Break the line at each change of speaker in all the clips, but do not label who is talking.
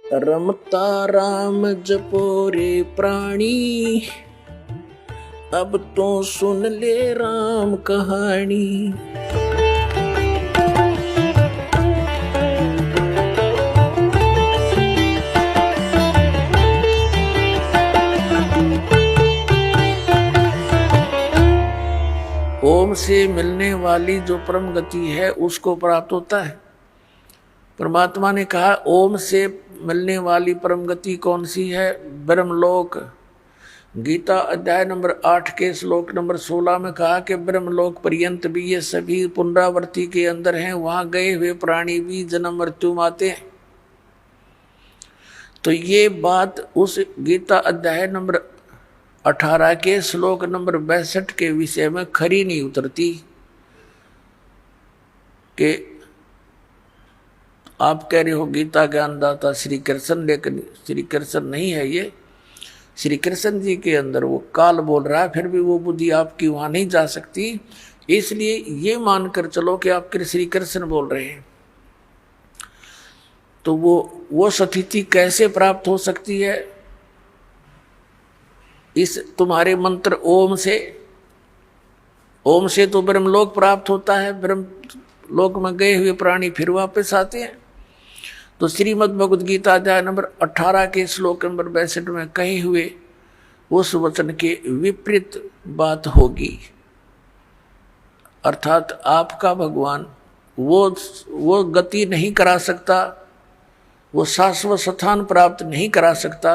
रमता राम जपो रे प्राणी, अब तो सुन ले राम कहानी। ओम से मिलने वाली जो परम गति है उसको प्राप्त होता है। परमात्मा ने कहा ओम से मिलने वाली परम गति कौन सी है? ब्रह्मलोक। गीता अध्याय नंबर 8 के श्लोक नंबर 16 में कहा कि ब्रह्मलोक पर्यंत भी ये सभी पुनरावृत्ति के अंदर हैं, वहां गए हुए प्राणी भी जन्म मृत्यु आते हैं। तो ये बात उस गीता अध्याय नंबर 18 के श्लोक नंबर 62 के विषय में खरी नहीं उतरती कि आप कह रहे हो गीता ज्ञानदाता श्री कृष्ण, लेकिन श्री कृष्ण नहीं है ये। श्री कृष्ण जी के अंदर वो काल बोल रहा है, फिर भी वो बुद्धि आपकी वहां नहीं जा सकती। इसलिए ये मानकर चलो कि आप श्री कृष्ण बोल रहे हैं। तो वो स्थिति कैसे प्राप्त हो सकती है? इस तुम्हारे मंत्र ओम से। ओम से तो ब्रह्मलोक प्राप्त होता है, ब्रह्मलोक में गए हुए प्राणी फिर वापस आते हैं। तो श्रीमद् भगवद गीता अध्याय नंबर 18 के श्लोक नंबर 62 में कहे हुए उस वचन के विपरीत बात होगी। अर्थात आपका भगवान वो गति नहीं करा सकता, वो शाश्वत स्थान प्राप्त नहीं करा सकता।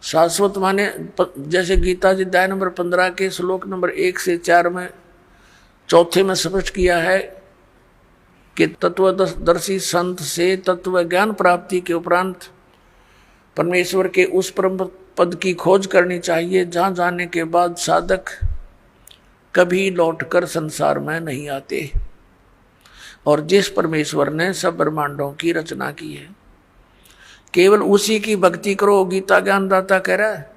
शाश्वत माने जैसे गीता जी अध्याय नंबर 15 के श्लोक नंबर 1 से 4 में चौथे में स्पष्ट किया है कि तत्वदर्शी संत से तत्व ज्ञान प्राप्ति के उपरांत परमेश्वर के उस परम पद की खोज करनी चाहिए जहां जाने के बाद साधक कभी लौटकर संसार में नहीं आते, और जिस परमेश्वर ने सब ब्रह्मांडों की रचना की है केवल उसी की भक्ति करो, गीता ज्ञानदाता कह रहा है।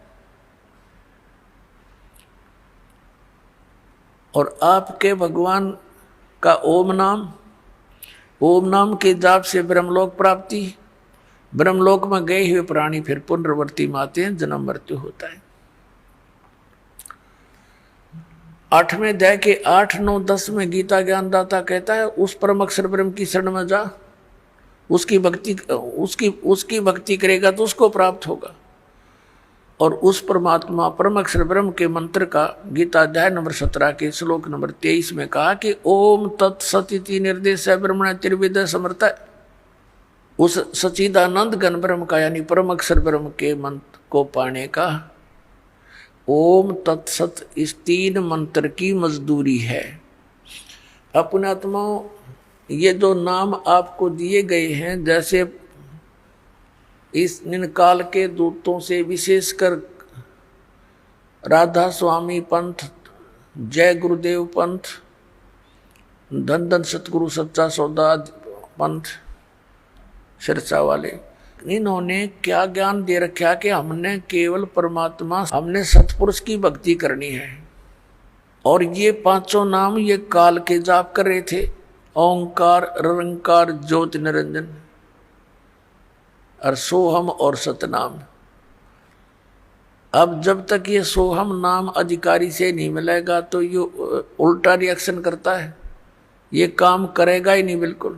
और आपके भगवान का ओम नाम के जाप से ब्रह्मलोक प्राप्ति, ब्रह्मलोक में गए हुए प्राणी फिर पुनर्वृत्ति में आते हैं, जन्म मृत्यु होता है। 8वें अध्याय के 8, 9, 10 में गीता ज्ञानदाता कहता है उस परम अक्षर ब्रह्म की शरण में जा, उसकी भक्ति करेगा तो उसको प्राप्त होगा। और उस परमात्मा परम अक्षर ब्रह्म के मंत्र का गीता अध्याय नंबर 17 के श्लोक नंबर 23 में कहा कि ओम तत्सदिति निर्देश ब्रह्मण त्रिविद समर्थ। उस सच्चिदानंद घन ब्रह्म का यानी परम अक्षर ब्रह्म के मंत्र को पाने का ओम तत्सत इस 3 मंत्र की मजदूरी है। अपने आत्माओं, ये जो नाम आपको दिए गए हैं, जैसे इस निकाल के दूतों से विशेषकर राधा स्वामी पंथ, जय गुरुदेव पंथ, धन धन सतगुरु सच्चा सौदा पंथ, सिरसा वाले, इन्होंने क्या ज्ञान दे रखा कि हमने केवल परमात्मा, हमने सतपुरुष की भक्ति करनी है। और ये 5 नाम ये काल के जाप कर रहे थे, ओंकार, निरंकार, ज्योति निरंजन और सोहम और सतनाम। अब जब तक ये सोहम नाम अधिकारी से नहीं मिलेगा तो ये उल्टा रिएक्शन करता है, ये काम करेगा ही नहीं बिल्कुल।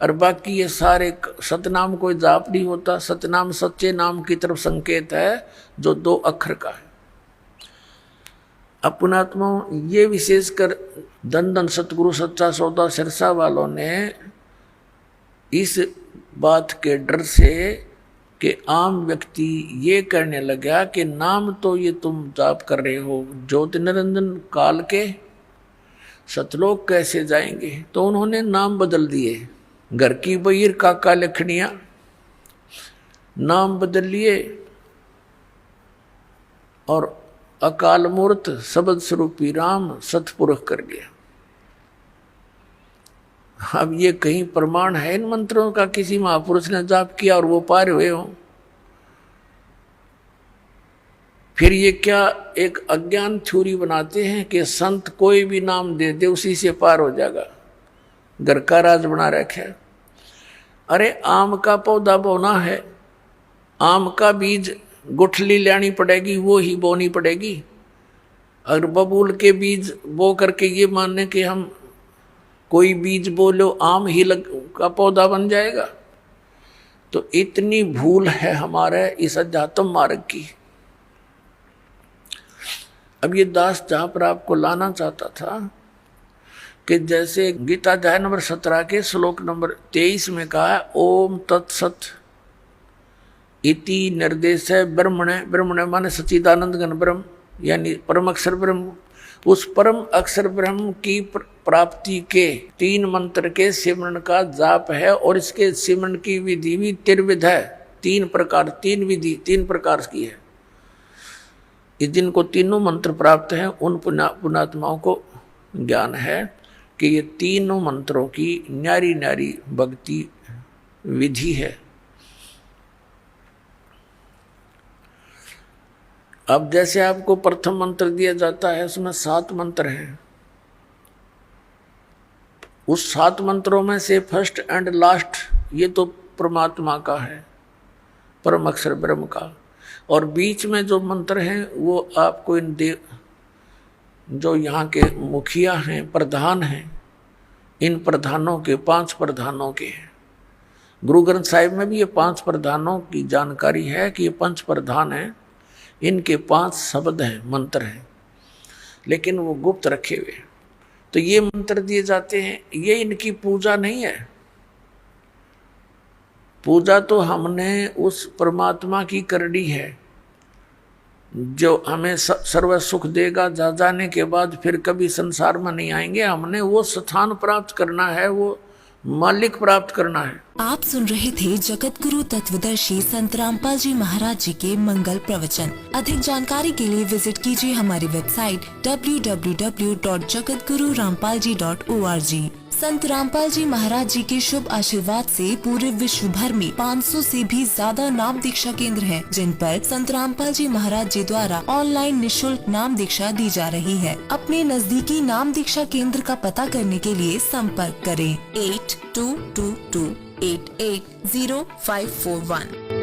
और बाकी ये सारे सतनाम कोई जाप नहीं होता। सतनाम सच्चे नाम की तरफ संकेत है जो 2 अक्षर का है। अपनात्मा, ये विशेषकर धन धन सतगुरु सच्चा सौदा सिरसा वालों ने इस बात के डर से कि आम व्यक्ति ये करने लगा कि नाम तो ये तुम जाप कर रहे हो ज्योति निरंजन काल के, सतलोक कैसे जाएंगे? तो उन्होंने नाम बदल दिए। घर की बहीर काका लखनिया नाम बदल लिए और अकाल मूर्त शब्द स्वरूपी राम सतपुरुष कर गया। अब ये कहीं प्रमाण है इन मंत्रों का किसी महापुरुष ने जाप किया और वो पार हुए हो? फिर ये क्या एक अज्ञान थ्योरी बनाते हैं कि संत कोई भी नाम दे दे उसी से पार हो जाएगा। घर का राज बना रखा है। अरे आम का पौधा बोना है, आम का बीज गुठली लेनी पड़ेगी, वो ही बोनी पड़ेगी। अगर बबूल के बीज बो करके ये मानने कि हम कोई बीज बोलो आम ही का पौधा बन जाएगा, तो इतनी भूल है हमारे इस अध्यात्म मार्ग की। अब ये दास जहां पर आपको लाना चाहता था कि जैसे गीता अध्याय नंबर 17 के श्लोक नंबर 23 में कहा है, ओम तत्सत इति निर्देश है ब्रह्मणे, ब्रह्मणे माने सच्चिदानंद घन ब्रह्म यानी परम अक्षर ब्रह्म। उस परम अक्षर ब्रह्म की प्राप्ति के 3 मंत्र के सिमरन का जाप है, और इसके सिमरन की विधि भी त्रिविध है, 3 प्रकार, 3 विधि 3 प्रकार की है। इस जिनको तीनों मंत्र प्राप्त हैं उन पुण्यात्माओं को ज्ञान है कि ये तीनों मंत्रों की न्यारी न्यारी भक्ति विधि है। अब जैसे आपको प्रथम मंत्र दिया जाता है, उसमें 7 मंत्र हैं। उस 7 मंत्रों में से फर्स्ट एंड लास्ट ये तो परमात्मा का है, परम अक्षर ब्रह्म का, और बीच में जो मंत्र हैं वो आपको इन जो यहाँ के मुखिया हैं, प्रधान हैं, इन प्रधानों के 5 प्रधानों के हैं। गुरु ग्रंथ साहिब में भी ये 5 प्रधानों की जानकारी है कि ये 5 प्रधान हैं, इनके 5 शब्द हैं, मंत्र हैं, लेकिन वो गुप्त रखे हुए। तो ये मंत्र दिए जाते हैं, ये इनकी पूजा नहीं है। पूजा तो हमने उस परमात्मा की करनी है जो हमें सर्व सुख देगा, जा जाने के बाद फिर कभी संसार में नहीं आएंगे। हमने वो स्थान प्राप्त करना है, वो मालिक प्राप्त करना है।
आप सुन रहे थे जगत गुरु तत्वदर्शी संत रामपाल जी महाराज जी के मंगल प्रवचन। अधिक जानकारी के लिए विजिट कीजिए हमारी वेबसाइट www.jagatgururampalji.org। संत रामपाल जी महाराज जी के शुभ आशीर्वाद से पूरे विश्व भर में 500 से भी ज्यादा नाम दीक्षा केंद्र हैं, जिन पर संत रामपाल जी महाराज जी द्वारा ऑनलाइन निशुल्क नाम दीक्षा दी जा रही है। अपने नजदीकी नाम दीक्षा केंद्र का पता करने के लिए संपर्क करें 8222880541।